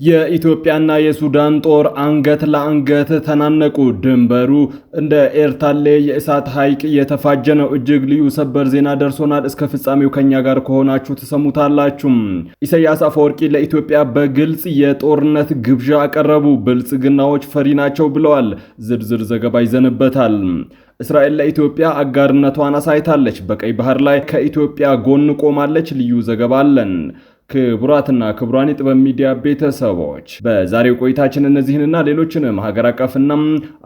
የኢትዮጵያና የሱዳን ጦር አንገት ለአንገት ተናነቁ። ድንበሩ እንደ ኤርታሌ የእሳት ሐይቅ የተፋጀ ነው። እጅግ ልዩ ሰበር ዜና ደርሶናል። እስከ ፍጻሜው ከኛ ጋር ከሆናችሁ ተሰሙታላችሁ። ኢሳያስ አፈወርቂ ለኢትዮጵያ በግልጽ የጦርነት ግብዣ አቀረቡ። ብልጽግናዎች ፈሪ ናቸው ብለዋል። ዝርዝር ዘገባ ይዘንበታል። እስራኤል ለኢትዮጵያ አጋርነቷን አሳይታለች። በቀይ ባህር ላይ ከኢትዮጵያ ጎን ቆማለች። ልዩ ዘገባ አለን። ክቡራትና ክቡራን የጥበብ ሚዲያ ቤተሰቦች በዛሬው ቆይታችን እነዚህንና ሌሎችንም ሀገር አቀፍና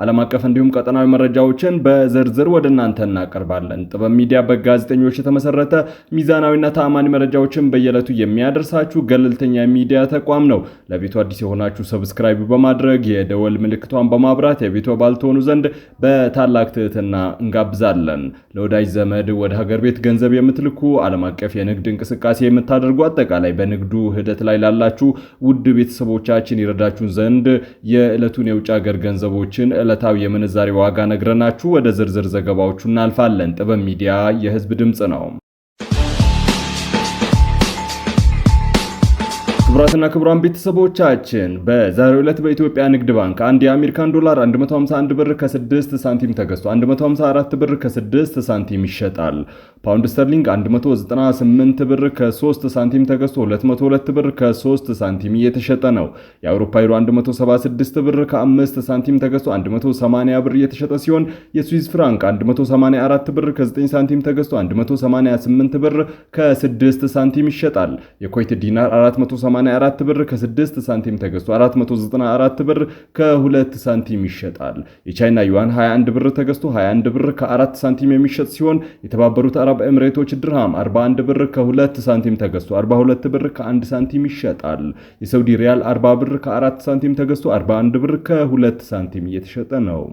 ዓለም አቀፍ እንዲሁም ቀጠናዊ መረጃዎችን በዝርዝር ወደ እናንተ እናቀርባለን። ጥበብ ሚዲያ በጋዜጠኞች የተመሰረተ ሚዛናዊና ተአማኒ መረጃዎችን በየዕለቱ የሚያደርሳችሁ ገለልተኛ ሚዲያ ተቋም ነው። ለቤቱ አዲስ የሆናችሁ ሰብስክራይብ በማድረግ የደወል ምልክቷን በማብራት የቤቱ አባል ትሆኑ ዘንድ በታላቅ ትህትና እንጋብዛለን። ለወዳጅ ዘመድ ወደ ሀገር ቤት ገንዘብ የምትልኩ ዓለም አቀፍ የንግድ እንቅስቃሴ የምታደርጉ አጠቃላይ በንግዱ ሂደት ላይ ላላችሁ ውድ ቤተሰቦቻችን ይረዳችሁን ዘንድ የዕለቱን የውጭ ሀገር ገንዘቦችን ዕለታዊ የምንዛሬ ዋጋ ነግረናችሁ ወደ ዝርዝር ዘገባዎቹ እናልፋለን። ጥበብ ሚዲያ የህዝብ ድምጽ ነው። ክቡራትና ክቡራን ቤተሰቦቻችን በዛሬው ዕለት በኢትዮጵያ ንግድ ባንክ አንድ የአሜሪካን ዶላር 151 ብር ከ6 ሳንቲም ተገዝቶ 154 ብር ከ6 ሳንቲም ይሸጣል። ፓውንድ ስተርሊንግ 198 ብር ከ3 ሳንቲም ተገዝቶ 202 ብር ከ3 ሳንቲም እየተሸጠ ነው። የአውሮፓ ዩሮ 176 ብር ከ5 ሳንቲም ተገዝቶ 180 ብር እየተሸጠ ሲሆን የስዊዝ ፍራንክ 184 ብር ከ9 ሳንቲም ተገዝቶ 188 ብር ከ6 ሳንቲም ይሸጣል። የኩዌት ዲናር 484 ብር ከ6 ሳንቲም ተገዝቶ 494 ብር ከ2 ሳንቲም ይሸጣል። የቻይና ዩዋን 21 ብር ተገዝቶ 21 ብር ከ4 ሳንቲም የሚሸጥ ሲሆን የተባበሩት አረብ ኤምሬቶች ድርሃም 41 ብር ከ2 ሳንቲም ተገዝቶ 42 ብር ከ1 ሳንቲም ይሸጣል። የሳውዲ ሪያል 40 ብር ከ4 ሳንቲም ተገዝቶ 41 ብር ከ2 ሳንቲም እየተሸጠ ነው።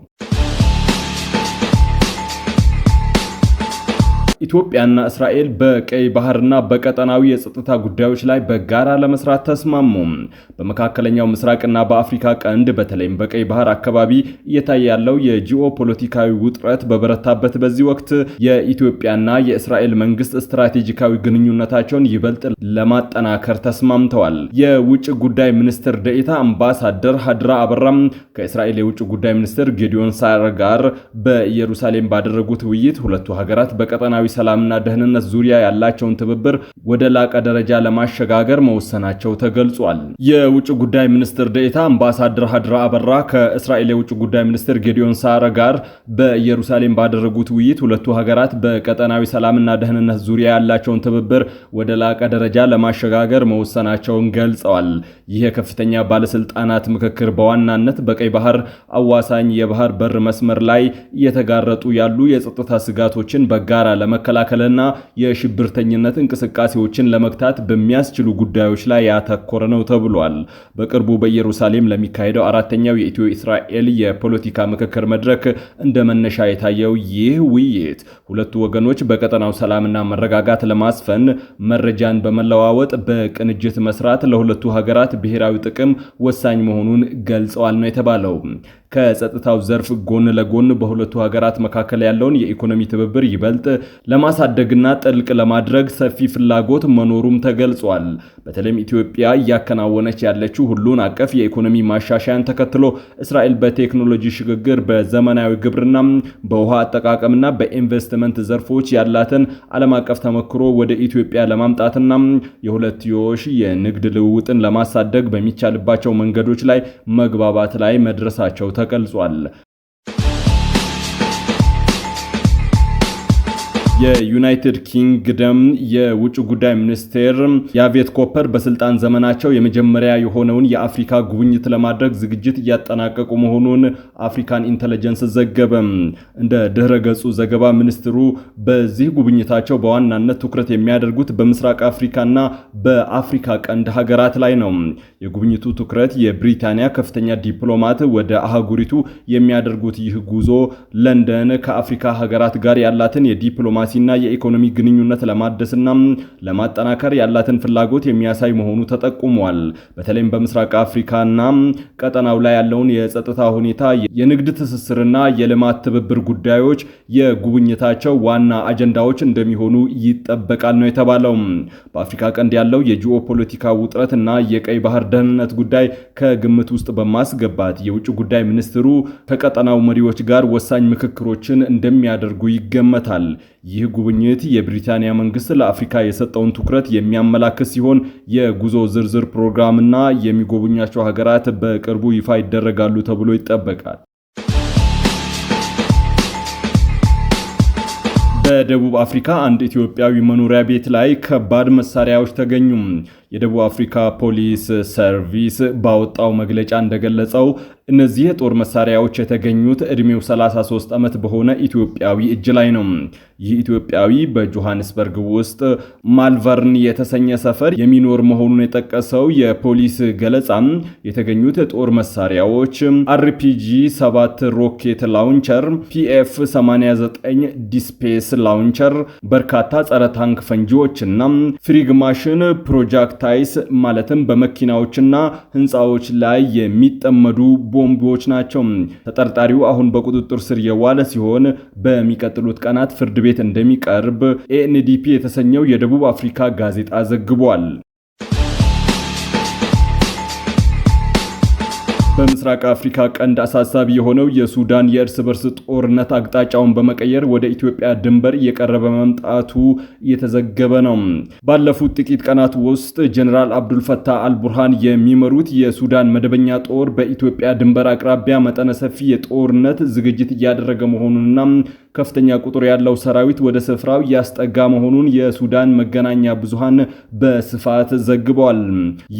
ኢትዮጵያና እስራኤል በቀይ ባህርና በቀጠናዊ የጸጥታ ጉዳዮች ላይ በጋራ ለመስራት ተስማሙ። በመካከለኛው ምስራቅና በአፍሪካ ቀንድ በተለይም በቀይ ባህር አካባቢ እየታየ ያለው የጂኦፖለቲካዊ ውጥረት በበረታበት በዚህ ወቅት የኢትዮጵያና የእስራኤል መንግስት ስትራቴጂካዊ ግንኙነታቸውን ይበልጥ ለማጠናከር ተስማምተዋል። የውጭ ጉዳይ ሚኒስትር ዴኤታ አምባሳደር ሀድራ አበራም ከእስራኤል የውጭ ጉዳይ ሚኒስትር ጌዲዮን ሳር ጋር በኢየሩሳሌም ባደረጉት ውይይት ሁለቱ ሀገራት በቀጠናዊ ሰላምና ደህንነት ዙሪያ ያላቸውን ትብብር ወደ ላቀ ደረጃ ለማሸጋገር መወሰናቸው ተገልጿል። የውጭ ጉዳይ ሚኒስትር ዴኤታ አምባሳደር ሀድራ አበራ ከእስራኤል የውጭ ጉዳይ ሚኒስትር ጌዲዮን ሳር ጋር በኢየሩሳሌም ባደረጉት ውይይት ሁለቱ ሀገራት በቀጠናዊ ሰላምና ደህንነት ዙሪያ ያላቸውን ትብብር ወደ ላቀ ደረጃ ለማሸጋገር መወሰናቸውን ገልጸዋል። ይህ የከፍተኛ ባለስልጣናት ምክክር በዋናነት በቀይ ባህር አዋሳኝ የባህር በር መስመር ላይ እየተጋረጡ ያሉ የጸጥታ ስጋቶችን በጋራ ለመከላከልና የሽብርተኝነት እንቅስቃሴዎችን ለመግታት በሚያስችሉ ጉዳዮች ላይ ያተኮረ ነው ተብሏል። በቅርቡ በኢየሩሳሌም ለሚካሄደው አራተኛው የኢትዮ እስራኤል የፖለቲካ ምክክር መድረክ እንደ መነሻ የታየው ይህ ውይይት ሁለቱ ወገኖች በቀጠናው ሰላምና መረጋጋት ለማስፈን መረጃን በመለዋወጥ በቅንጅት መስራት ለሁለቱ ሀገራት ብሔራዊ ጥቅም ወሳኝ መሆኑን ገልጸዋል ነው የተባለው። ከጸጥታው ዘርፍ ጎን ለጎን በሁለቱ ሀገራት መካከል ያለውን የኢኮኖሚ ትብብር ይበልጥ ለማሳደግና ጥልቅ ለማድረግ ሰፊ ፍላጎት መኖሩም ተገልጿል። በተለይም ኢትዮጵያ እያከናወነች ያለችው ሁሉን አቀፍ የኢኮኖሚ ማሻሻያን ተከትሎ እስራኤል በቴክኖሎጂ ሽግግር፣ በዘመናዊ ግብርና፣ በውሃ አጠቃቀምና በኢንቨስትመንት ዘርፎች ያላትን ዓለም አቀፍ ተሞክሮ ወደ ኢትዮጵያ ለማምጣትና የሁለትዮሽ የንግድ ልውውጥን ለማሳደግ በሚቻልባቸው መንገዶች ላይ መግባባት ላይ መድረሳቸው ተገልጿል። የዩናይትድ ኪንግደም የውጭ ጉዳይ ሚኒስቴር ያቬት ኮፐር በስልጣን ዘመናቸው የመጀመሪያ የሆነውን የአፍሪካ ጉብኝት ለማድረግ ዝግጅት እያጠናቀቁ መሆኑን አፍሪካን ኢንተለጀንስ ዘገበ። እንደ ድህረ ገጹ ዘገባ ሚኒስትሩ በዚህ ጉብኝታቸው በዋናነት ትኩረት የሚያደርጉት በምስራቅ አፍሪካና በአፍሪካ ቀንድ ሀገራት ላይ ነው። የጉብኝቱ ትኩረት የብሪታንያ ከፍተኛ ዲፕሎማት ወደ አህጉሪቱ የሚያደርጉት ይህ ጉዞ ለንደን ከአፍሪካ ሀገራት ጋር ያላትን የዲፕሎማሲ የዲፕሎማሲና የኢኮኖሚ ግንኙነት ለማደስና ለማጠናከር ያላትን ፍላጎት የሚያሳይ መሆኑ ተጠቁሟል። በተለይም በምስራቅ አፍሪካና ቀጠናው ላይ ያለውን የጸጥታ ሁኔታ፣ የንግድ ትስስርና የልማት ትብብር ጉዳዮች የጉብኝታቸው ዋና አጀንዳዎች እንደሚሆኑ ይጠበቃል ነው የተባለው። በአፍሪካ ቀንድ ያለው የጂኦፖለቲካ ውጥረትና የቀይ ባህር ደህንነት ጉዳይ ከግምት ውስጥ በማስገባት የውጭ ጉዳይ ሚኒስትሩ ከቀጠናው መሪዎች ጋር ወሳኝ ምክክሮችን እንደሚያደርጉ ይገመታል። ይህ ጉብኝት የብሪታንያ መንግስት ለአፍሪካ የሰጠውን ትኩረት የሚያመላክት ሲሆን የጉዞ ዝርዝር ፕሮግራምና የሚጎበኛቸው ሀገራት በቅርቡ ይፋ ይደረጋሉ ተብሎ ይጠበቃል። በደቡብ አፍሪካ አንድ ኢትዮጵያዊ መኖሪያ ቤት ላይ ከባድ መሳሪያዎች ተገኙ። የደቡብ አፍሪካ ፖሊስ ሰርቪስ ባወጣው መግለጫ እንደገለጸው እነዚህ የጦር መሳሪያዎች የተገኙት ዕድሜው 33 ዓመት በሆነ ኢትዮጵያዊ እጅ ላይ ነው። ይህ ኢትዮጵያዊ በጆሃንስበርግ ውስጥ ማልቨርን የተሰኘ ሰፈር የሚኖር መሆኑን የጠቀሰው የፖሊስ ገለጻ የተገኙት የጦር መሳሪያዎች አርፒጂ 7 ሮኬት ላውንቸር፣ ፒኤፍ 89 ዲስፔስ ላውንቸር፣ በርካታ ጸረ ታንክ ፈንጂዎችና ፍሪግማሽን ፕሮጀክታይልስ ማለትም በመኪናዎችና ህንፃዎች ላይ የሚጠመዱ ቦምቦች ናቸው። ተጠርጣሪው አሁን በቁጥጥር ስር የዋለ ሲሆን በሚቀጥሉት ቀናት ፍርድ ቤት እንደሚቀርብ ኤንዲፒ የተሰኘው የደቡብ አፍሪካ ጋዜጣ ዘግቧል። በምስራቅ አፍሪካ ቀንድ አሳሳቢ የሆነው የሱዳን የእርስ በርስ ጦርነት አቅጣጫውን በመቀየር ወደ ኢትዮጵያ ድንበር እየቀረበ መምጣቱ እየተዘገበ ነው። ባለፉት ጥቂት ቀናት ውስጥ ጀነራል አብዱልፈታህ አልቡርሃን የሚመሩት የሱዳን መደበኛ ጦር በኢትዮጵያ ድንበር አቅራቢያ መጠነ ሰፊ የጦርነት ዝግጅት እያደረገ መሆኑንና ከፍተኛ ቁጥር ያለው ሰራዊት ወደ ስፍራው እያስጠጋ መሆኑን የሱዳን መገናኛ ብዙሃን በስፋት ዘግበዋል።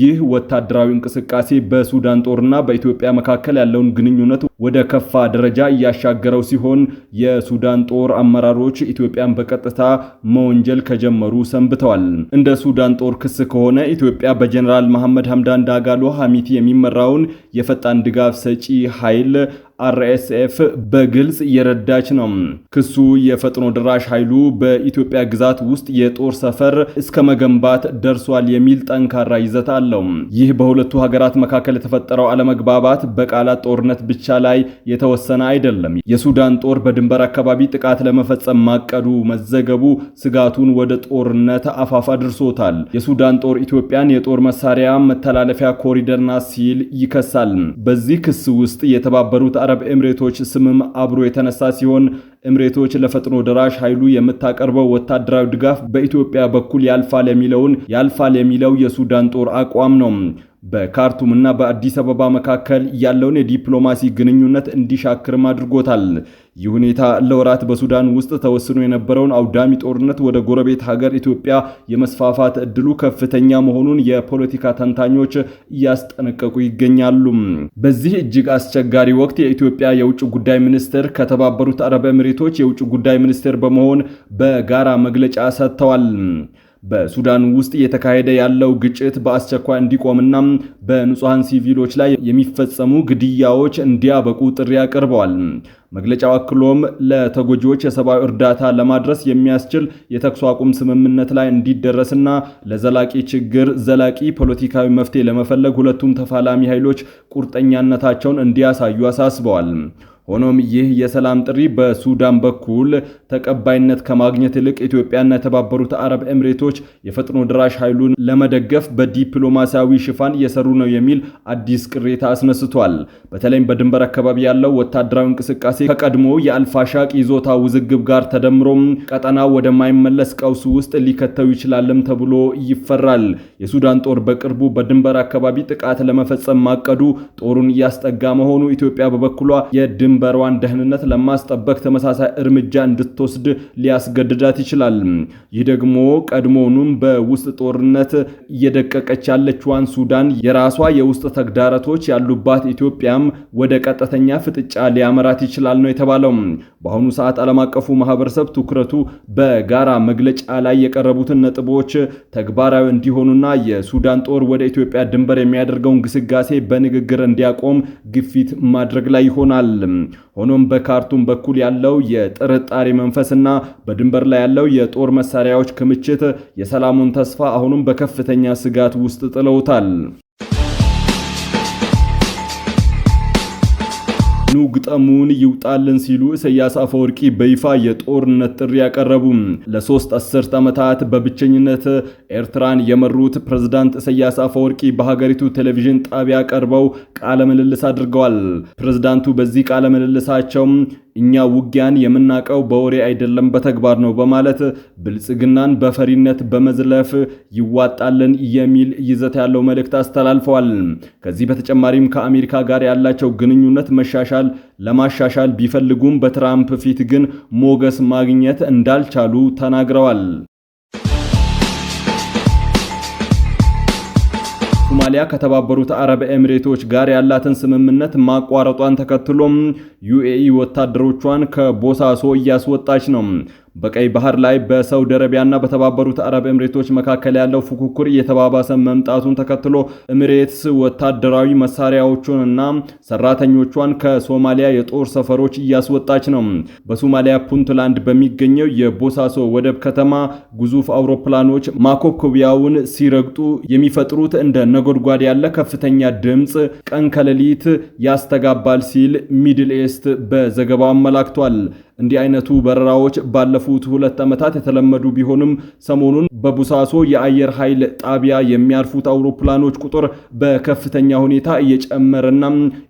ይህ ወታደራዊ እንቅስቃሴ በሱዳን ጦርና በኢትዮጵያ መካከል ያለውን ግንኙነት ወደ ከፋ ደረጃ እያሻገረው ሲሆን የሱዳን ጦር አመራሮች ኢትዮጵያን በቀጥታ መወንጀል ከጀመሩ ሰንብተዋል። እንደ ሱዳን ጦር ክስ ከሆነ ኢትዮጵያ በጀነራል መሐመድ ሐምዳን ዳጋሎ ሐሚቲ የሚመራውን የፈጣን ድጋፍ ሰጪ ኃይል አርኤስኤፍ በግልጽ እየረዳች ነው። ክሱ የፈጥኖ ድራሽ ኃይሉ በኢትዮጵያ ግዛት ውስጥ የጦር ሰፈር እስከ መገንባት ደርሷል የሚል ጠንካራ ይዘት አለው። ይህ በሁለቱ ሀገራት መካከል የተፈጠረው አለመግባባት በቃላት ጦርነት ብቻ ላይ የተወሰነ አይደለም። የሱዳን ጦር በድንበር አካባቢ ጥቃት ለመፈጸም ማቀዱ መዘገቡ ስጋቱን ወደ ጦርነት አፋፍ አድርሶታል። የሱዳን ጦር ኢትዮጵያን የጦር መሳሪያ መተላለፊያ ኮሪደር ናት ሲል ይከሳል። በዚህ ክስ ውስጥ የተባበሩት አረብ ኤምሬቶች ስምም አብሮ የተነሳ ሲሆን ኤምሬቶች ለፈጥኖ ደራሽ ኃይሉ የምታቀርበው ወታደራዊ ድጋፍ በኢትዮጵያ በኩል ያልፋል የሚለው የሱዳን ጦር አቋም ነው። በካርቱም እና በአዲስ አበባ መካከል ያለውን የዲፕሎማሲ ግንኙነት እንዲሻክርም አድርጎታል። ይህ ሁኔታ ለወራት በሱዳን ውስጥ ተወስኖ የነበረውን አውዳሚ ጦርነት ወደ ጎረቤት ሀገር ኢትዮጵያ የመስፋፋት እድሉ ከፍተኛ መሆኑን የፖለቲካ ተንታኞች እያስጠነቀቁ ይገኛሉ። በዚህ እጅግ አስቸጋሪ ወቅት የኢትዮጵያ የውጭ ጉዳይ ሚኒስትር ከተባበሩት አረብ ኤሚሬቶች የውጭ ጉዳይ ሚኒስቴር በመሆን በጋራ መግለጫ ሰጥተዋል። በሱዳን ውስጥ እየተካሄደ ያለው ግጭት በአስቸኳይ እንዲቆምና በንጹሃን ሲቪሎች ላይ የሚፈጸሙ ግድያዎች እንዲያበቁ ጥሪ አቅርበዋል። መግለጫው አክሎም ለተጎጂዎች የሰብአዊ እርዳታ ለማድረስ የሚያስችል የተኩስ አቁም ስምምነት ላይ እንዲደረስና ለዘላቂ ችግር ዘላቂ ፖለቲካዊ መፍትሄ ለመፈለግ ሁለቱም ተፋላሚ ኃይሎች ቁርጠኛነታቸውን እንዲያሳዩ አሳስበዋል። ሆኖም ይህ የሰላም ጥሪ በሱዳን በኩል ተቀባይነት ከማግኘት ይልቅ ኢትዮጵያና የተባበሩት አረብ ኤሚሬቶች የፈጥኖ ድራሽ ኃይሉን ለመደገፍ በዲፕሎማሲያዊ ሽፋን እየሰሩ ነው የሚል አዲስ ቅሬታ አስነስቷል። በተለይም በድንበር አካባቢ ያለው ወታደራዊ እንቅስቃሴ ከቀድሞ የአልፋሻቅ ይዞታ ውዝግብ ጋር ተደምሮም ቀጠናው ወደማይመለስ ቀውስ ውስጥ ሊከተው ይችላልም ተብሎ ይፈራል። የሱዳን ጦር በቅርቡ በድንበር አካባቢ ጥቃት ለመፈጸም ማቀዱ ጦሩን እያስጠጋ መሆኑ ኢትዮጵያ በበኩሏ የድንበሯን ደህንነት ለማስጠበቅ ተመሳሳይ እርምጃ እንድትወስድ ሊያስገድዳት ይችላል። ይህ ደግሞ ቀድሞውንም በውስጥ ጦርነት እየደቀቀች ያለችዋን ሱዳን የራሷ የውስጥ ተግዳሮቶች ያሉባት ኢትዮጵያም ወደ ቀጥተኛ ፍጥጫ ሊያመራት ይችላል ነው የተባለው። በአሁኑ ሰዓት ዓለም አቀፉ ማህበረሰብ ትኩረቱ በጋራ መግለጫ ላይ የቀረቡትን ነጥቦች ተግባራዊ እንዲሆኑና የሱዳን ጦር ወደ ኢትዮጵያ ድንበር የሚያደርገውን ግስጋሴ በንግግር እንዲያቆም ግፊት ማድረግ ላይ ይሆናል። ሆኖም በካርቱም በኩል ያለው የጥርጣሬ መንፈስና በድንበር ላይ ያለው የጦር መሳሪያዎች ክምችት የሰላሙን ተስፋ አሁንም በከፍተኛ ስጋት ውስጥ ጥለውታል። ኑ ግጠሙን ይውጣልን ሲሉ ኢሳያስ አፈወርቂ በይፋ የጦርነት ጥሪ ያቀረቡ። ለ3 አስርት ዓመታት በብቸኝነት ኤርትራን የመሩት ፕሬዝዳንት ኢሳያስ አፈወርቂ በሀገሪቱ ቴሌቪዥን ጣቢያ ቀርበው ቃለ ምልልስ አድርገዋል። ፕሬዝዳንቱ በዚህ ቃለ ምልልሳቸው እኛ ውጊያን የምናቀው በወሬ አይደለም በተግባር ነው በማለት ብልጽግናን በፈሪነት በመዝለፍ ይዋጣልን የሚል ይዘት ያለው መልእክት አስተላልፈዋል። ከዚህ በተጨማሪም ከአሜሪካ ጋር ያላቸው ግንኙነት ለማሻሻል ቢፈልጉም በትራምፕ ፊት ግን ሞገስ ማግኘት እንዳልቻሉ ተናግረዋል። ሶማሊያ ከተባበሩት አረብ ኤሚሬቶች ጋር ያላትን ስምምነት ማቋረጧን ተከትሎም ዩኤኢ ወታደሮቿን ከቦሳሶ እያስወጣች ነው። በቀይ ባህር ላይ በሳውዲ አረቢያና በተባበሩት አረብ ኤሚሬቶች መካከል ያለው ፉክክር እየተባባሰ መምጣቱን ተከትሎ ኤሚሬትስ ወታደራዊ መሳሪያዎቿንና ሰራተኞቿን ከሶማሊያ የጦር ሰፈሮች እያስወጣች ነው። በሶማሊያ ፑንትላንድ በሚገኘው የቦሳሶ ወደብ ከተማ ግዙፍ አውሮፕላኖች ማኮብኮቢያውን ሲረግጡ የሚፈጥሩት እንደ ነጎድጓድ ያለ ከፍተኛ ድምጽ ቀን ከሌሊት ያስተጋባል ሲል ሚድል ኢስት በዘገባው አመላክቷል። እንዲህ አይነቱ በረራዎች ባለፉት 2 ዓመታት የተለመዱ ቢሆንም ሰሞኑን በቦሳሶ የአየር ኃይል ጣቢያ የሚያርፉት አውሮፕላኖች ቁጥር በከፍተኛ ሁኔታ እየጨመረና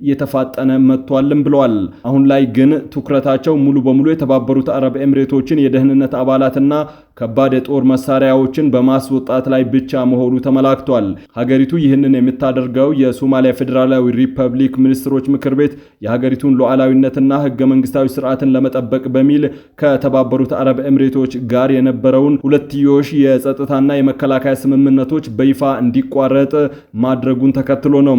እየተፋጠነ መጥቷልም ብለዋል። አሁን ላይ ግን ትኩረታቸው ሙሉ በሙሉ የተባበሩት አረብ ኤሚሬቶችን የደህንነት አባላትና ከባድ የጦር መሳሪያዎችን በማስወጣት ላይ ብቻ መሆኑ ተመላክቷል። ሀገሪቱ ይህንን የምታደርገው የሶማሊያ ፌዴራላዊ ሪፐብሊክ ሚኒስትሮች ምክር ቤት የሀገሪቱን ሉዓላዊነትና ህገ መንግስታዊ ስርዓትን ለመጠበቅ በሚል ከተባበሩት አረብ ኤሚሬቶች ጋር የነበረውን ሁለትዮሽ የጸጥታና የመከላከያ ስምምነቶች በይፋ እንዲቋረጥ ማድረጉን ተከትሎ ነው።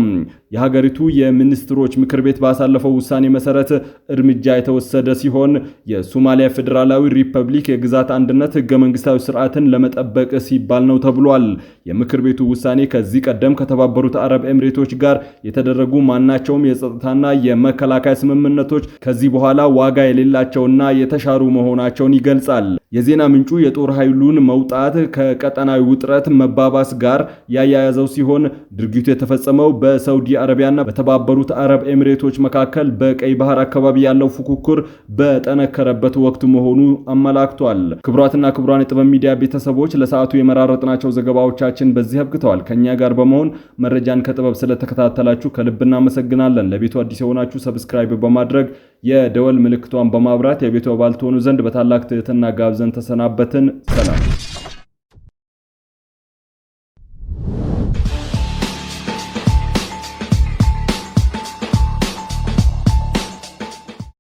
የሀገሪቱ የሚኒስትሮች ምክር ቤት ባሳለፈው ውሳኔ መሰረት እርምጃ የተወሰደ ሲሆን የሶማሊያ ፌዴራላዊ ሪፐብሊክ የግዛት አንድነት ህገ መንግስታዊ ስርዓትን ለመጠበቅ ሲባል ነው ተብሏል። የምክር ቤቱ ውሳኔ ከዚህ ቀደም ከተባበሩት አረብ ኤሚሬቶች ጋር የተደረጉ ማናቸውም የጸጥታና የመከላከያ ስምምነቶች ከዚህ በኋላ ዋጋ የሌላቸውና የተሻሩ መሆናቸውን ይገልጻል። የዜና ምንጩ የጦር ኃይሉን መውጣት ከቀጠናዊ ውጥረት መባባስ ጋር ያያያዘው ሲሆን ድርጊቱ የተፈጸመው በሳውዲ አረቢያና በተባበሩት አረብ ኤሚሬቶች መካከል በቀይ ባህር አካባቢ ያለው ፉክክር በጠነከረበት ወቅት መሆኑ አመላክቷል። ክቡራትና ክቡራን የጥበብ ሚዲያ ቤተሰቦች ለሰዓቱ የመራረጥናቸው ዘገባዎቻችን በዚህ አብቅተዋል። ከኛ ጋር በመሆን መረጃን ከጥበብ ስለተከታተላችሁ ከልብ እናመሰግናለን። ለቤቱ አዲስ የሆናችሁ ሰብስክራይብ በማድረግ የደወል ምልክቷን በማብራት የቤቱ አባል ትሆኑ ዘንድ በታላቅ ትህትና ጋብዘን ተሰናበትን። ሰላም።